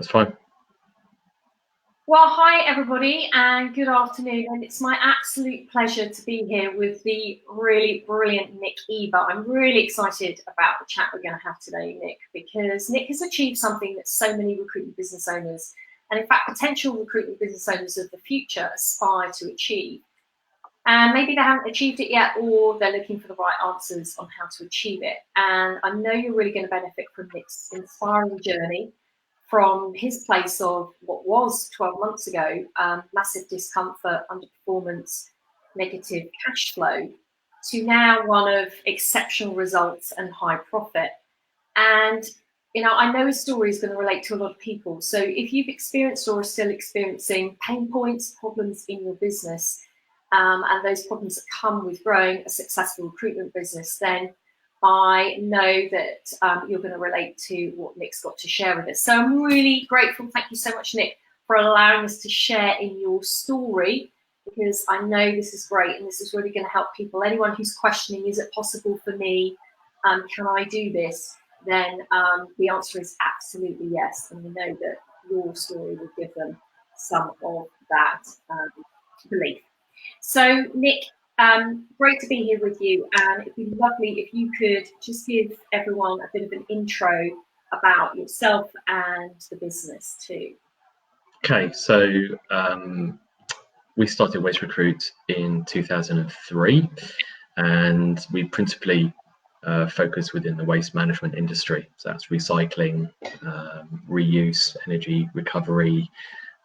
That's fine. Well, hi everybody and good afternoon, and it's my absolute pleasure to be here with the really brilliant Nick Eva. I'm really excited about the chat we're going to have today, Nick, because Nick has achieved something that so many recruitment business owners, and in fact potential recruitment business owners of the future, aspire to achieve. And maybe they haven't achieved it yet, or they're looking for the right answers on how to achieve it. And I know you're really going to benefit from Nick's inspiring journey from his place of what was 12 months ago, massive discomfort, underperformance, negative cash flow, to now one of exceptional results and high profit. And, you know, I know his story is going to relate to a lot of people. So if you've experienced or are still experiencing pain points, problems in your business, and those problems that come with growing a successful recruitment business, then I know that you're going to relate to what Nick's got to share with us. So I'm really grateful. Thank you so much, Nick, for allowing us to share in your story, because I know this is great and this is really going to help people. Anyone who's questioning, is it possible for me? Can I do this? Then the answer is absolutely yes. And we know that your story will give them some of that belief. So, Nick, great to be here with you, and it'd be lovely if you could just give everyone a bit of an intro about yourself and the business too. Okay, so we started Waste Recruit in 2003, and we principally focus within the waste management industry. So that's recycling, reuse, energy recovery,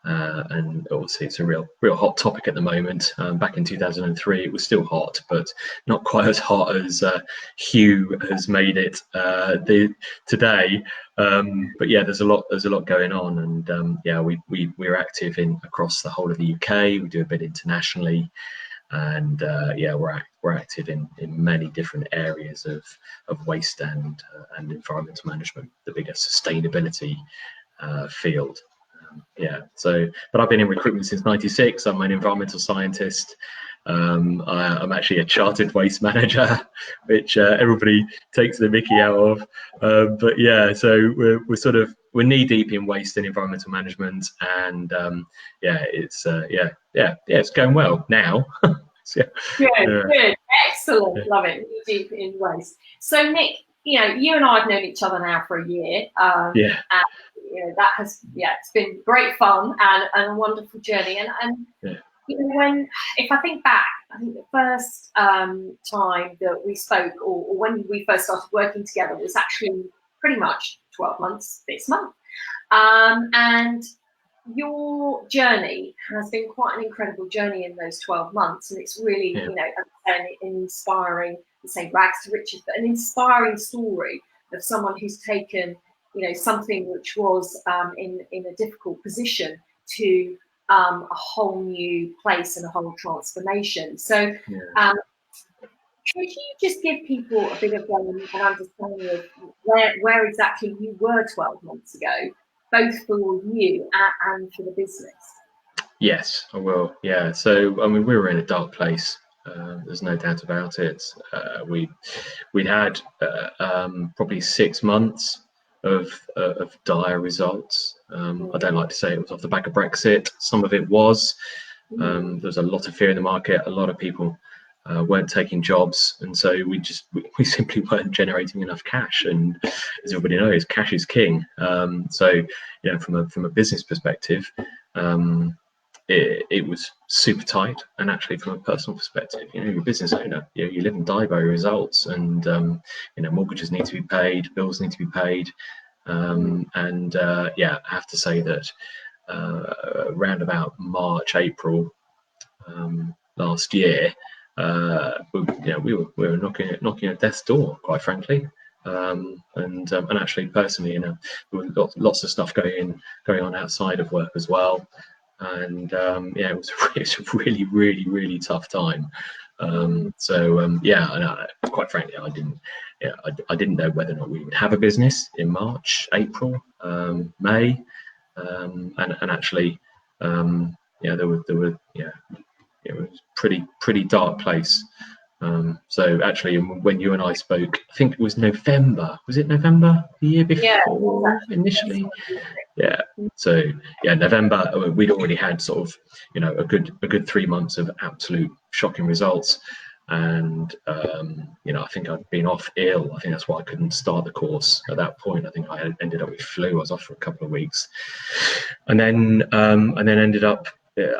and obviously it's a real hot topic at the moment. Back in 2003 it was still hot, but not quite as hot as Hugh has made it today. But yeah, there's a lot going on, and yeah, we're active across the whole of the UK. We do a bit internationally, and yeah, we're active in many different areas of waste and environmental management, the bigger sustainability field. Yeah, so, but I've been in recruitment since '96. I'm an environmental scientist. I'm actually a chartered waste manager, which everybody takes the mickey out of. But yeah, so we're knee deep in waste and environmental management, and yeah, it's it's going well now. Good, excellent, yeah. Love it. Knee deep in waste. So Nick, you know, you and I have known each other now for a year. Yeah. And, you know, that has, it's been great fun and a wonderful journey. And yeah. You know, if I think back, I think the first time that we spoke, or when we first started working together, was actually pretty much 12 months this month. And your journey has been quite an incredible journey in those 12 months. And it's really, you know, an inspiring, say rags to riches, but an inspiring story of someone who's taken, you know, something which was in a difficult position to a whole new place and a whole transformation. So could you just give people a bit of an understanding of where exactly you were 12 months ago, both for you and for the business? Yes, I will. Yeah, so I mean, we were in a dark place. There's no doubt about it. We'd had probably 6 months of dire results. I don't like to say it was off the back of Brexit. Some of it was. There was a lot of fear in the market. A lot of people weren't taking jobs, and so we simply weren't generating enough cash. And as everybody knows, cash is king. So you know, from a business perspective, it was super tight. And actually from a personal perspective, you know, you're a business owner, you live and die by results, and you know, mortgages need to be paid, bills need to be paid, and yeah, I have to say that around about March, April last year, we were knocking at death's door, quite frankly. And actually personally, you know, there was lots of stuff going on outside of work as well. And yeah, it was a really tough time. Yeah, and quite frankly, I didn't know whether or not we would have a business in March, April, May, and actually, yeah, there were it was pretty dark place So actually, when you and I spoke, I think it was November. Was it November the year before initially? Yeah. So yeah, November. We'd already had sort of, a good 3 months of absolute shocking results, and I think I'd been off ill. I think that's why I couldn't start the course at that point. I think I ended up with flu. I was off for a couple of weeks, and then ended up.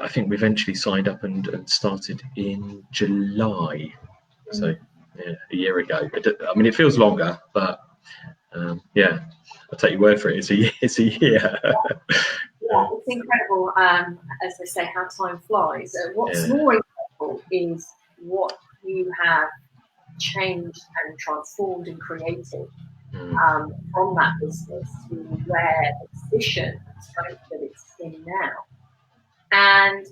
I think we eventually signed up and started in July. So yeah, a year ago. I mean, it feels longer, but yeah, I'll take your word for it. It's a year. It's a year. Yeah, it's incredible, as they say, how time flies. What's more incredible is what you have changed and transformed and created from that business to where the position and strength that it's in now. And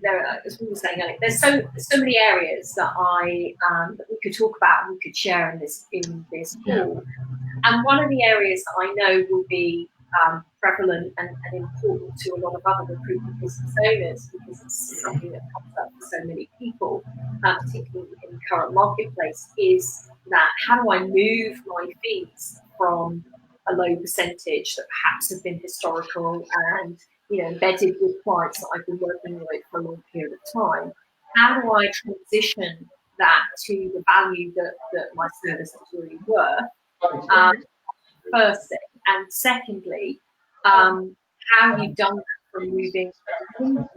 there are, as we were saying earlier, there's so many areas that that we could talk about and we could share in this call. And one of the areas that I know will be prevalent and important to a lot of other recruitment business owners, because it's something that comes up for so many people, particularly in the current marketplace, is that how do I move my fees from a low percentage that perhaps have been historical and embedded with clients that I've been working with for a long period of time? How do I transition that to the value that my service is really worth? First thing, and secondly, how you've done that from moving recruitment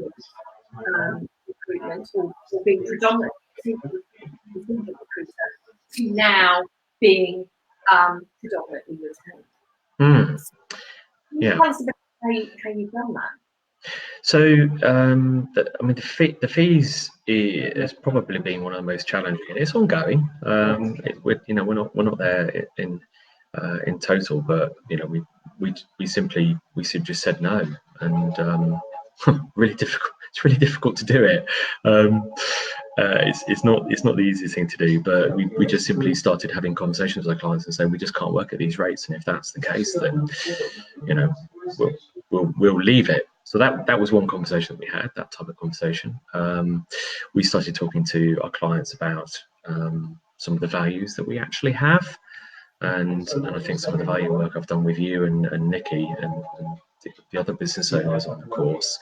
or being predominantly contingent recruiter to now being predominantly retained. Yeah. Tell us about how you've done that. So, I mean, the fees has probably been one of the most challenging. It's ongoing. We're not there in total, but we simply just said no, and really difficult. It's really difficult to do it. It's not the easiest thing to do, but we just simply started having conversations with our clients and saying we just can't work at these rates, and if that's the case, then we'll leave it. So that was one conversation that we had, that type of conversation. We started talking to our clients about some of the values that we actually have, and I think some of the value work I've done with you and Nikki and the other business owners on the course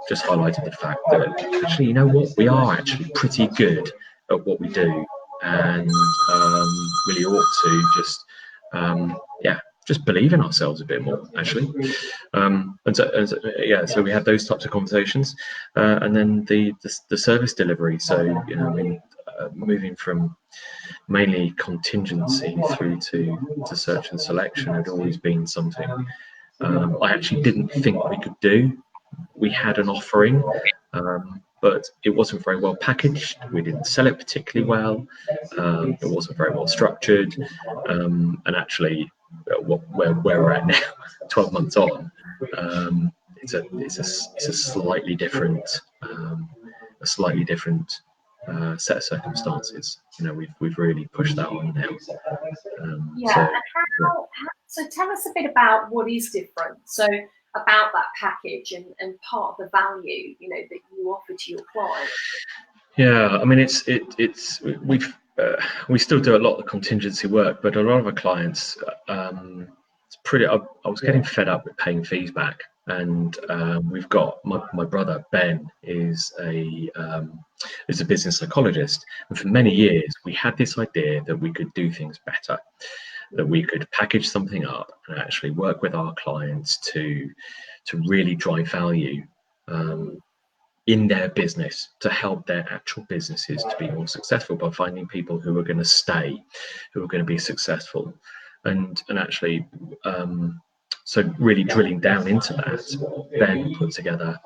just highlighted the fact that actually, you know what, we are actually pretty good at what we do, and really ought to just believe in ourselves a bit more, actually. So we had those types of conversations, and then the service delivery. So moving from mainly contingency through to search and selection had always been something I actually didn't think we could do. We had an offering, but it wasn't very well packaged. We didn't sell it particularly well. It wasn't very well structured, and actually, where we're at now, 12 months on, it's a slightly different set of circumstances. We've really pushed that on now. So tell us a bit about what is different. So about that package and part of the value that you offer to your clients. Yeah, I mean we still do a lot of contingency work, but a lot of our clients, it's pretty. I was getting fed up with paying fees back, and we've got my brother Ben is a business psychologist, and for many years we had this idea that we could do things better, that we could package something up and actually work with our clients to really drive value in their business, to help their actual businesses to be more successful by finding people who are going to stay, who are going to be successful, and actually so really drilling down into that, then put together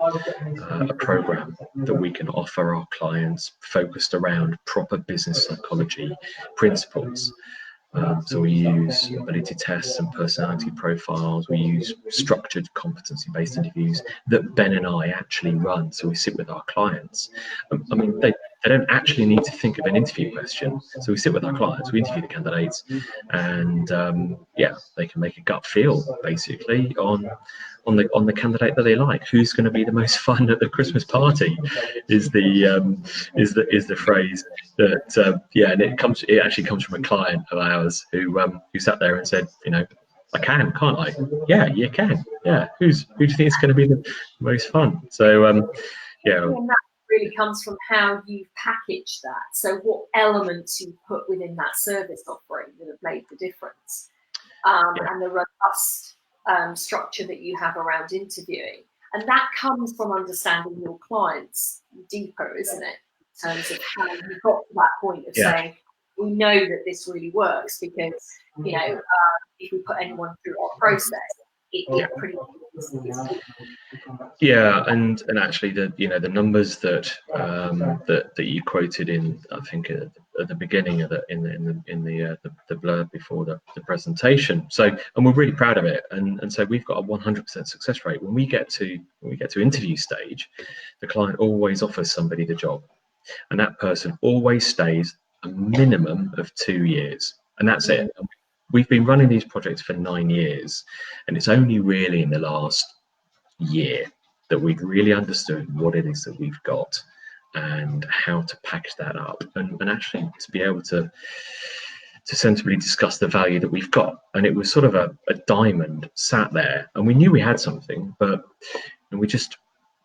a program that we can offer our clients focused around proper business psychology principles. So we use ability tests and personality profiles. We use structured competency-based interviews that Ben and I actually run. So we sit with our clients. I mean, they they don't actually need to think of an interview question. So we sit with our clients, we interview the candidates, and they can make a gut feel basically on the candidate that they like. Who's going to be the most fun at the Christmas party is the phrase that and it actually comes from a client of ours who sat there and said, I can't I? Yeah, you can. Yeah, who do you think is going to be the most fun? So And that really comes from how you've packaged that. So what elements you put within that service offering that have made the difference, and the robust structure that you have around interviewing. And that comes from understanding your clients deeper, isn't it? In terms of how you got to that point of saying, we know that this really works because, if we put anyone through our process, it pretty much. And actually the numbers that you quoted in, I think at the beginning of the blurb before the presentation. So, and we're really proud of it, and so we've got a 100% success rate when we get to interview stage. The client always offers somebody the job, and that person always stays a minimum of 2 years, and that's it. We've been running these projects for 9 years, and it's only really in the last year that we've really understood what it is that we've got and how to package that up and actually to be able to sensibly discuss the value that we've got. And it was sort of a diamond sat there, and we knew we had something, but we just,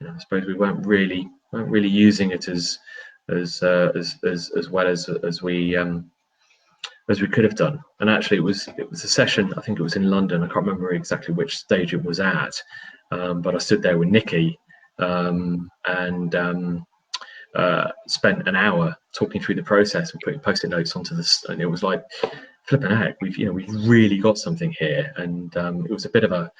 I suppose we weren't really using it as well as we could have done. And actually it was a session, I think it was in London, I can't remember exactly which stage it was at, but I stood there with Nikki and spent an hour talking through the process and putting post-it notes onto this, and it was like, flipping out, we've really got something here. And it was a bit of a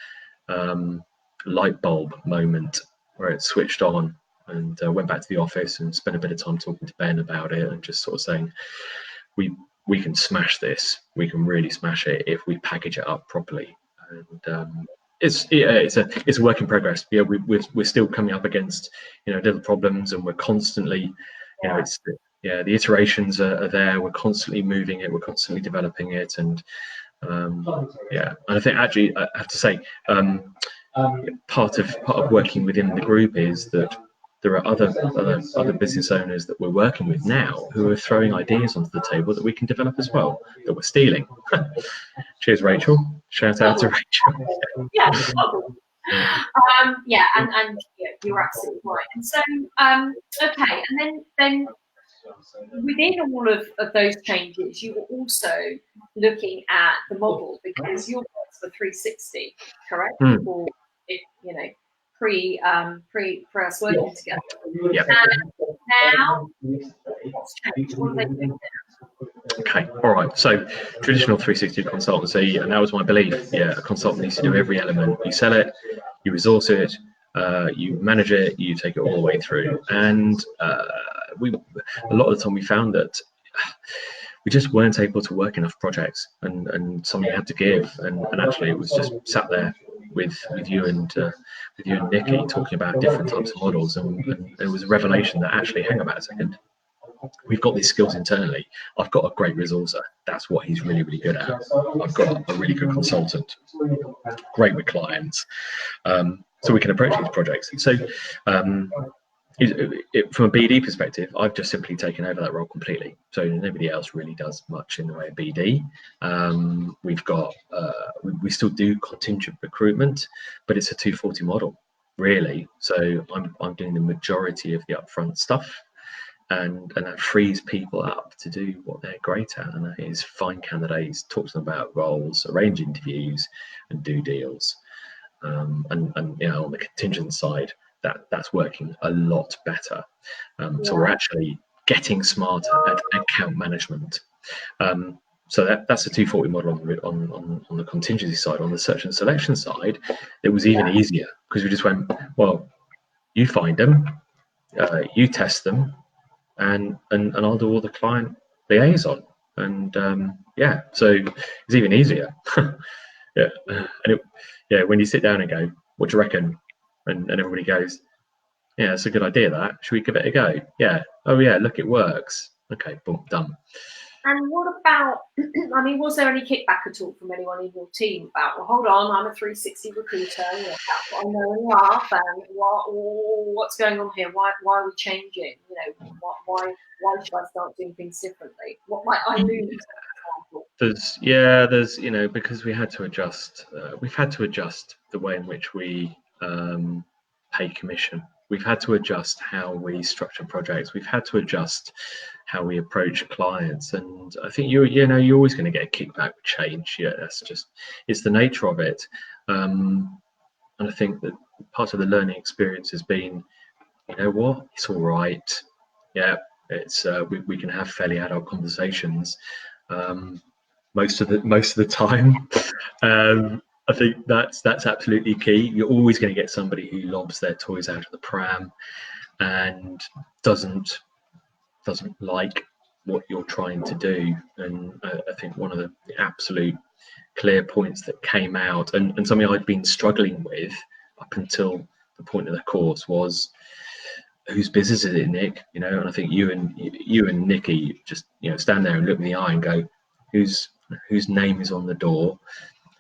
light bulb moment where it switched on, and went back to the office and spent a bit of time talking to Ben about it and just sort of saying, we can smash this. We can really smash it if we package it up properly. And it's a work in progress. We're still coming up against little problems, and we're constantly, the iterations are there. We're constantly moving it. We're constantly developing it, and and I think actually I have to say, part of working within the group is that there are other business owners that we're working with now who are throwing ideas onto the table that we can develop as well, that we're stealing. Cheers, Rachel. Shout out to Rachel. And you're absolutely right. And so, okay, and then within all of those changes, you were also looking at the model, because your works were 360, correct? Or pre us working together. Yep. And now, what's changed? What are they doing now? Okay, all right. So traditional 360 consultancy, and that was my belief. Yeah, a consultant needs to do every element. You sell it, you resource it, you manage it, you take it all the way through. And a lot of the time we found that we just weren't able to work enough projects, and something had to give. And actually, it was just sat there with you and Nikki talking about different types of models, and it was a revelation that actually, hang about a second, we've got these skills internally. I've got a great resourcer. That's what he's really, really good at. I've got a really good consultant, great with clients. So we can approach these projects. So from a BD perspective, I've just simply taken over that role completely. So nobody else really does much in the way of BD. We've got, we still do contingent recruitment, but it's a 240 model, really. So I'm doing the majority of the upfront stuff. And that frees people up to do what they're great at, and that is find candidates, talk to them about roles, arrange interviews, and do deals. And on the contingent side, that's working a lot better. So we're actually getting smarter at account management. So that's a 240 model on the contingency side. On the search and selection side, it was even easier, because we just went, well, you find them, you test them, and I'll do all the client liaison, and so it's even easier. And when you sit down and go, what do you reckon, and everybody goes, Yeah, it's a good idea. That should we give it a go? Yeah. Oh yeah, look, it works. Okay, boom, done. And what about, I mean, was there any kickback at all from anyone in your team about, well, hold on, I'm a 360 recruiter, you know, that's what I know and love, and what's going on here? Why are we changing? You know, why should I start doing things differently? What might I lose, for example? There's because we had to adjust. We've had to adjust the way in which we pay commission. We've had to adjust how we structure projects. We've had to adjust how we approach clients, and I think you're always going to get a kickback with change. Yeah, it's the nature of it. And I think that part of the learning experience has been, you know what, it's all right. Yeah, it's we can have fairly adult conversations. Most of the time. I think that's absolutely key. You're always going to get somebody who lobs their toys out of the pram and doesn't like what you're trying to do. And I think one of the absolute clear points that came out, and something I'd been struggling with up until the point of the course, was whose business is it, Nick? You know, and I think you and Nikki just stand there and look in the eye and go, whose name is on the door,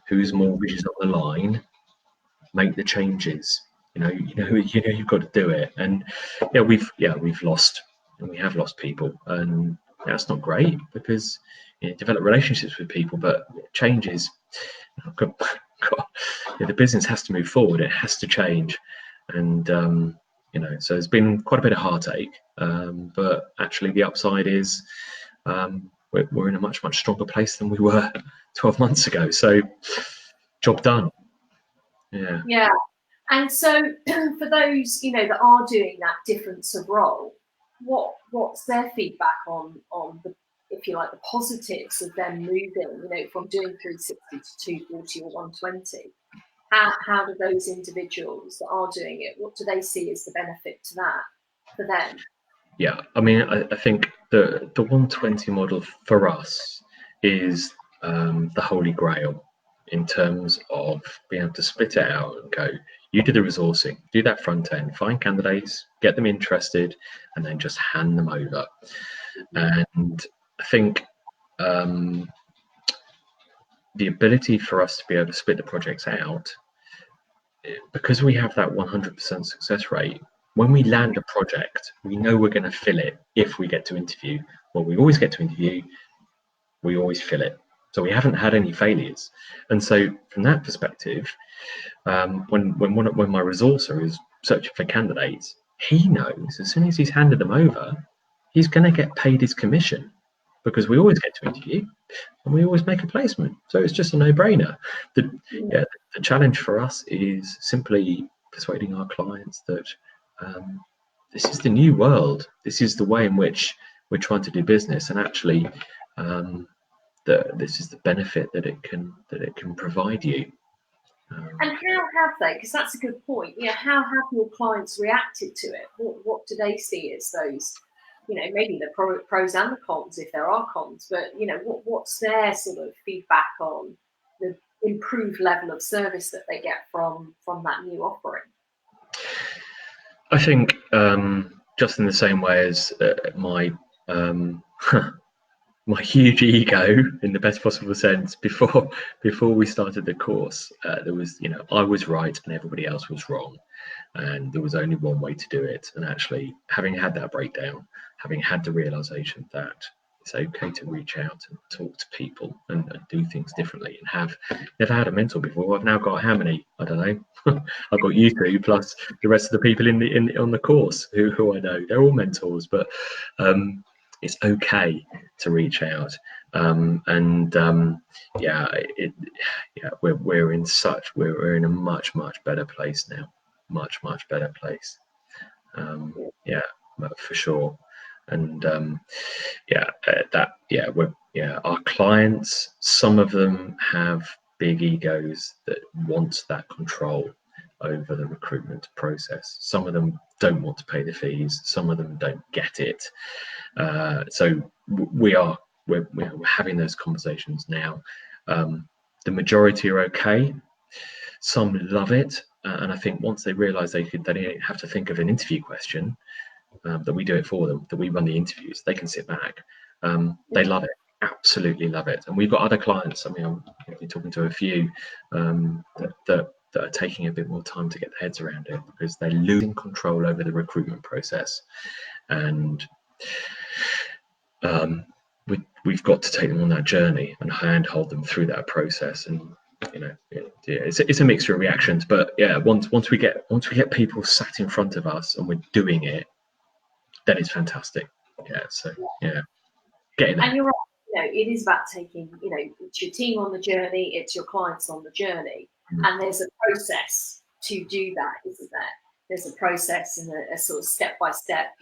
whose mortgage is on the line, make the changes. You've got to do it. And we've lost, and we have lost people, and that's not great, because develop relationships with people, but changes. The business has to move forward. It has to change, and so there's been quite a bit of heartache. But actually, the upside is we're in a much stronger place than we were 12 months ago. So, job done. Yeah. Yeah. And so for those, that are doing that difference of role, what's their feedback on the, if you like, the positives of them moving, from doing 360 to 240 or 120? How do those individuals that are doing it, what do they see as the benefit to that for them? Yeah, I mean, I think the 120 model for us is the holy grail in terms of being able to split it out and go, you do the resourcing, do that front end, find candidates, get them interested, and then just hand them over. And I think the ability for us to be able to split the projects out, because we have that 100% success rate, when we land a project, we know we're going to fill it if we get to interview. Well, we always get to interview, we always fill it. So we haven't had any failures. And so from that perspective, when my resourcer is searching for candidates, he knows as soon as he's handed them over, he's going to get paid his commission, because we always get to interview and we always make a placement. So it's just a no-brainer. The challenge for us is simply persuading our clients that this is the new world. This is the way in which we're trying to do business, and actually this is the benefit that it can provide you. And how have they? Because that's a good point. How have your clients reacted to it? What do they see as those, maybe the pros and the cons, if there are cons, but what's their sort of feedback on the improved level of service that they get from that new offering? I think just in the same way as my my huge ego, in the best possible sense, before we started the course, there was, I was right and everybody else was wrong, and there was only one way to do it. And actually, having had that breakdown, having had the realization that it's okay to reach out and talk to people and do things differently, and have never had a mentor before. I've now got how many? I don't know. I've got you two plus the rest of the people on the course who I know. They're all mentors, but it's okay to reach out. We're in a much better place now. Much better place. For sure. And our clients, some of them have big egos that want that control over the recruitment process. Some of them don't want to pay the fees. Some of them don't get it. So we're having those conversations now. The majority are okay. Some love it. And I think once they realise they don't have to think of an interview question, that we do it for them, that we run the interviews, they can sit back. They love it, absolutely love it. And we've got other clients. I mean, I'm talking to a few that are taking a bit more time to get their heads around it because they're losing control over the recruitment process, and we've got to take them on that journey and handhold them through that process. And it's a mixture of reactions, but yeah, once we get people sat in front of us and we're doing it, then it's fantastic. Yeah, so yeah, getting there. And you're right, it is about taking, it's your team on the journey, it's your clients on the journey, and there's a process to do that, isn't there? There's a process and a sort of step-by-step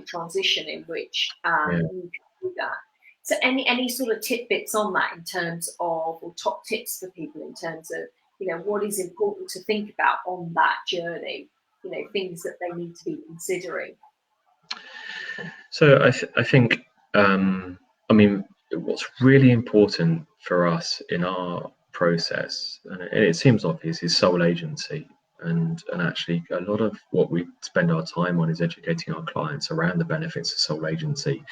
transition in which you can do that. So any sort of tidbits on that in terms of, or top tips for people in terms of, what is important to think about on that journey, things that they need to be considering? So I think, I mean, what's really important for us in our process, and it seems obvious, is sole agency. And actually, a lot of what we spend our time on is educating our clients around the benefits of sole agency,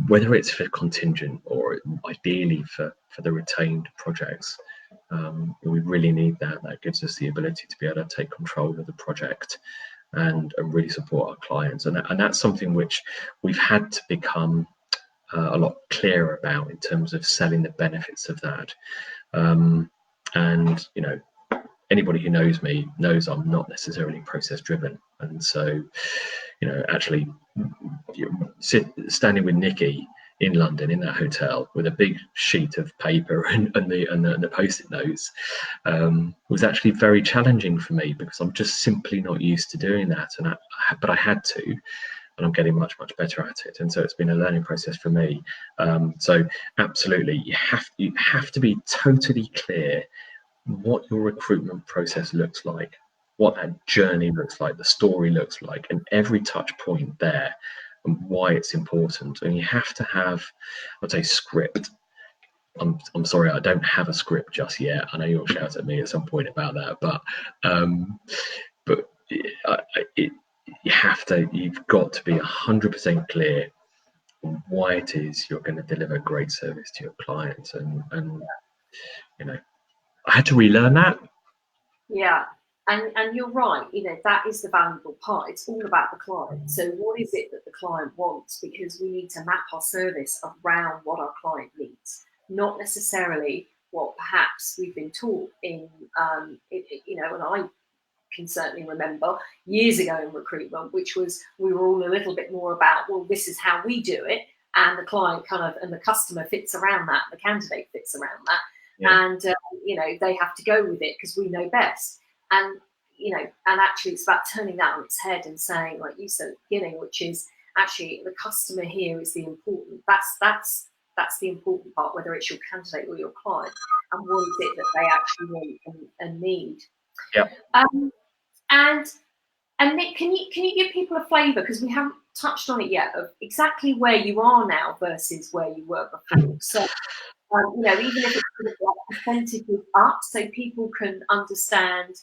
whether it's for contingent or ideally for the retained projects. We really need that. That gives us the ability to be able to take control of the project and really support our clients. And that's something which we've had to become a lot clearer about in terms of selling the benefits of that. And anybody who knows me knows I'm not necessarily process driven, and so actually standing with Nikki in London in that hotel with a big sheet of paper and the post-it notes was actually very challenging for me because I'm just simply not used to doing that, but I had to, and I'm getting much better at it, and so it's been a learning process for me. So absolutely, you have to be totally clear what your recruitment process looks like, what that journey looks like, the story looks like, and every touch point there, and why it's important. And you have to have, I'd say, script. I'm sorry, I don't have a script just yet. I know you'll shout at me at some point about that, but you've got to be 100% clear on why it is you're going to deliver great service to your clients, and I had to relearn that. Yeah, and you're right. That is the valuable part. It's all about the client. So what is it that the client wants? Because we need to map our service around what our client needs, not necessarily what perhaps we've been taught in. And I can certainly remember years ago in recruitment, which was we were all a little bit more about, well, this is how we do it, and the client and the customer fits around that, the candidate fits around that. Yeah. And they have to go with it because we know best. And and actually it's about turning that on its head and saying, like you said at the beginning, which is actually the customer here is the important. That's the important part, whether it's your candidate or your client, and what is it that they actually want and need. Yeah. And Nick, can you give people a flavour, because we haven't touched on it yet, of exactly where you are now versus where you were before. So. Even if it's sort of like percentages up, so people can understand,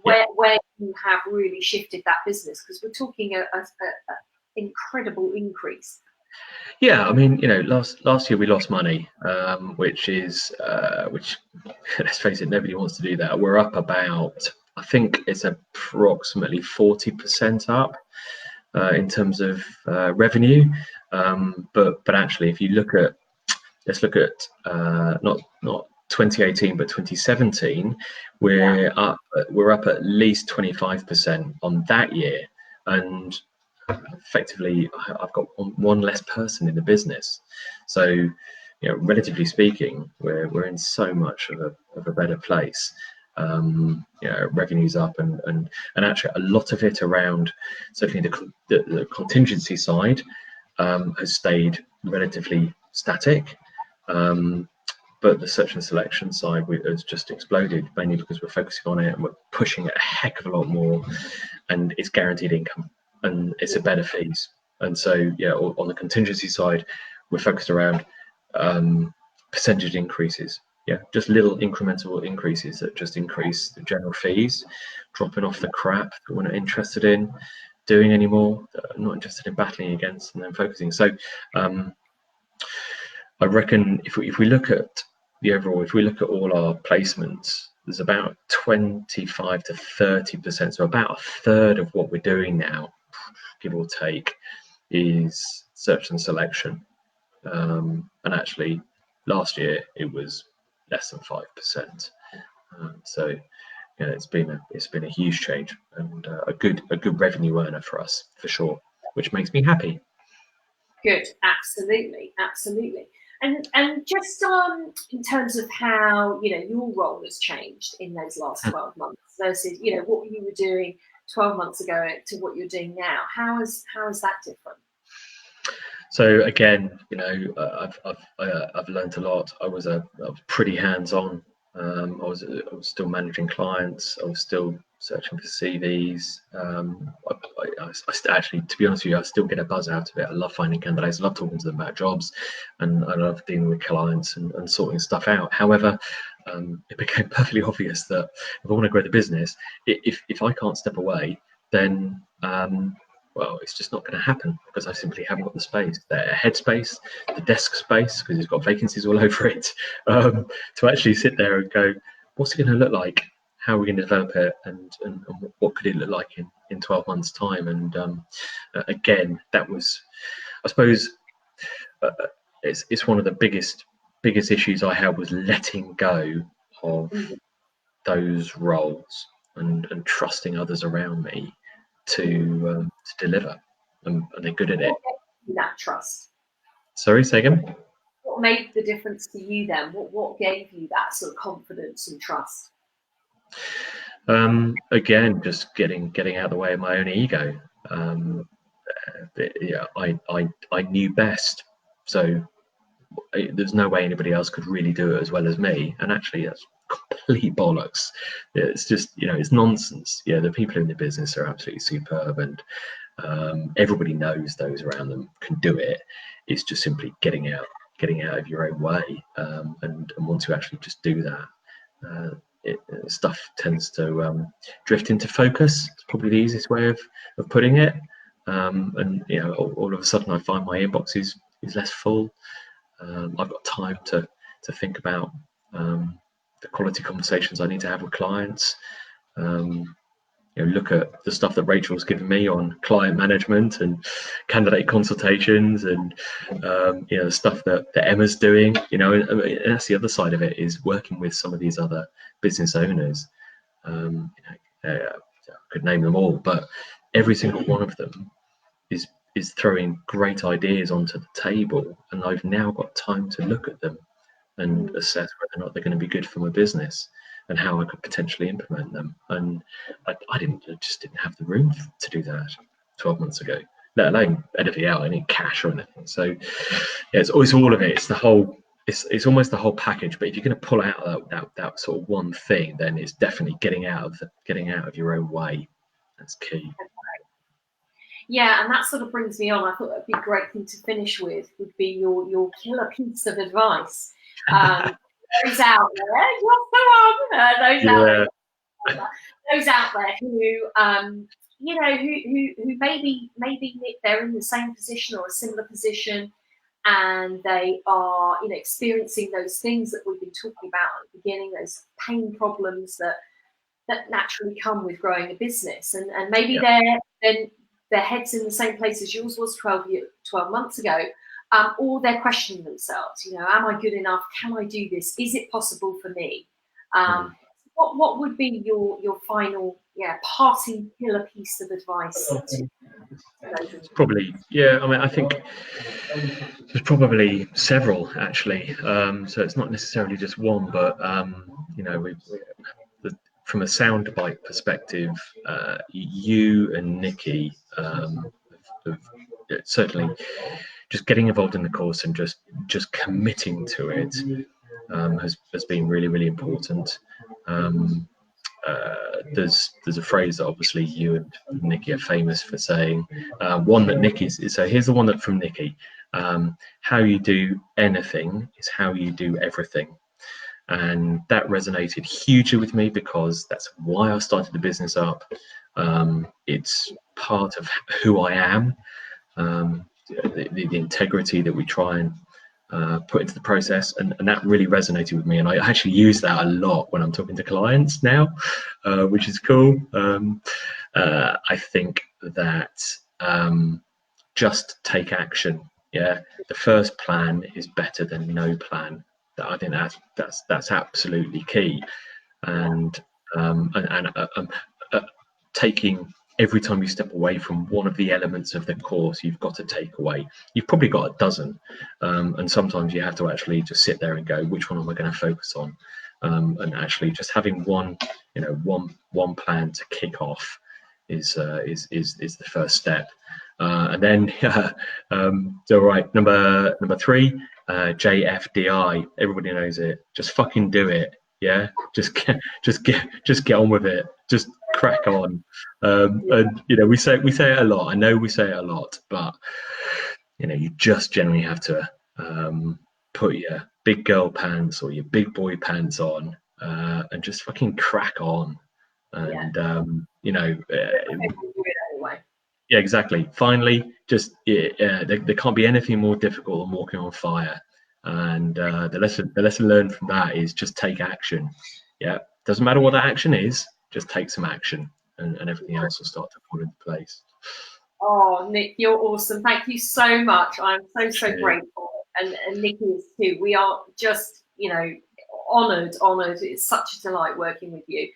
where you have really shifted that business, because we're talking a incredible increase. Yeah, I mean, last year we lost money, which let's face it, nobody wants to do that. We're up about, I think it's approximately 40% up in terms of revenue, but actually, if you let's look at not 2018 but 2017. We're up at least 25% on that year, and effectively I've got one less person in the business. So relatively speaking, we're in so much of a better place. Revenue's up, and actually a lot of it around certainly the contingency side has stayed relatively static. But the search and selection side has just exploded, mainly because we're focusing on it and we're pushing it a heck of a lot more, and it's guaranteed income and it's a better fees. And so on the contingency side, we're focused around percentage increases. just little incremental increases that just increase the general fees, dropping off the crap that we're not interested in doing anymore, not interested in battling against, and then focusing. So I reckon if we look at the overall, if we look at all our placements, there's about 25 to 30%, so about a third of what we're doing now, give or take, is search and selection. And actually, last year it was less than 5%. So it's been a huge change, and a good revenue earner for us for sure, which makes me happy. Good, absolutely. And just in terms of how your role has changed in those last 12 months versus what you were doing 12 months ago to what you're doing now, how is that different? So again, I've learned a lot. I was pretty hands-on. I was still managing clients. I was still searching for CVs. I actually, to be honest with you, I still get a buzz out of it. I love finding candidates. I love talking to them about jobs, and I love dealing with clients and sorting stuff out. However, it became perfectly obvious that if I want to grow the business, if I can't step away, then well, it's just not going to happen, because I simply haven't got the space, the headspace, the desk space, because it's got vacancies all over it, to actually sit there and go, what's it going to look like? How are we going to develop it? And what could it look like in 12 months' time? And again, that was, I suppose, it's one of the biggest issues I had, was letting go of those roles and trusting others around me to deliver, and they're good at it. That trust. Sorry, say again. What made the difference to you then? What gave you that sort of confidence and trust? Again, just getting out of the way of my own ego. I knew best, so there's no way anybody else could really do it as well as me. And actually, that's complete bollocks. It's just, it's nonsense. The people in the business are absolutely superb, and everybody knows those around them can do it. It's just simply getting out of your own way, and once you actually just do that, stuff tends to drift into focus. It's probably the easiest way of putting it. And all of a sudden I find my inbox is less full. I've got time to think about the quality conversations I need to have with clients. Look at the stuff that Rachel's given me on client management and candidate consultations, and the stuff that Emma's doing. And that's the other side of it, is working with some of these other business owners. I could name them all, but every single one of them is throwing great ideas onto the table, and I've now got time to look at them and assess whether or not they're going to be good for my business and how I could potentially implement them. And I just didn't have the room to do that 12 months ago, let alone anything out, any cash or anything. So it's always all of it. It's the whole. It's almost the whole package. But if you're going to pull out that sort of one thing, then it's definitely getting out of your own way. That's key. Yeah, and that sort of brings me on. I thought that'd be a great thing to finish with, would be your killer piece of advice. Those out there, those out there who who maybe they're in the same position or a similar position, and they are experiencing those things that we've been talking about at the beginning, those pain problems that naturally come with growing a business, and maybe their heads in the same place as yours was 12 months ago, or they're questioning themselves. Am I good enough? Can I do this? Is it possible for me? What would be your final parting killer piece of advice? Probably, I think there's probably several actually. So it's not necessarily just one, but from a soundbite perspective, you and Nikki have certainly just getting involved in the course and just committing to it has been really, really important. There's a phrase that obviously you and Nikki are famous for saying. One that Nikki's, so here's the one that from Nikki. How you do anything is how you do everything. And that resonated hugely with me because that's why I started the business up. It's part of who I am, the integrity that we try and put into the process, and that really resonated with me. And I actually use that a lot when I'm talking to clients now, which is cool. I think that just take action. Yeah, the first plan is better than no plan. I think that's absolutely key. And taking every time you step away from one of the elements of the course, you've got to take away. You've probably got a dozen, and sometimes you have to actually just sit there and go, which one am I going to focus on? And actually, just having one plan to kick off is the first step. And then, all right, number 3, JFDI. Everybody knows it. Just fucking do it. Yeah, just get on with it. Just crack on. And we say it a lot. I know we say it a lot, but you just generally have to put your big girl pants or your big boy pants on and just fucking crack on. And yeah, exactly. Finally, just there can't be anything more difficult than walking on fire. And the lesson learned from that is just take action. Yeah, doesn't matter what that action is, just take some action, and everything else will start to fall into place. Oh, Nick, you're awesome. Thank you so much. I'm so grateful, and Nick is too. We are just honoured. It's such a delight working with you.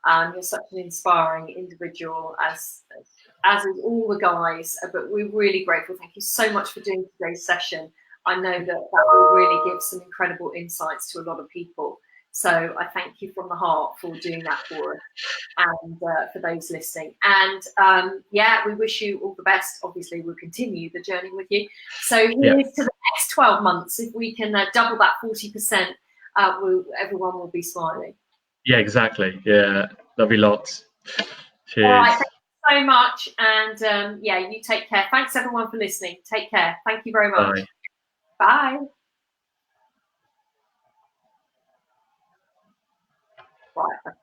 You're such an inspiring individual, as is all the guys, but we're really grateful. Thank you so much for doing today's session. I know that will really give some incredible insights to a lot of people. So I thank you from the heart for doing that for us and for those listening. And we wish you all the best. Obviously, we'll continue the journey with you. So here's to the next 12 months. If we can double that 40%, everyone will be smiling. Yeah, exactly. Yeah, there'll be lots. Cheers. All right, thank you so much. And you take care. Thanks everyone for listening. Take care. Thank you very much. Bye. Bye. Right.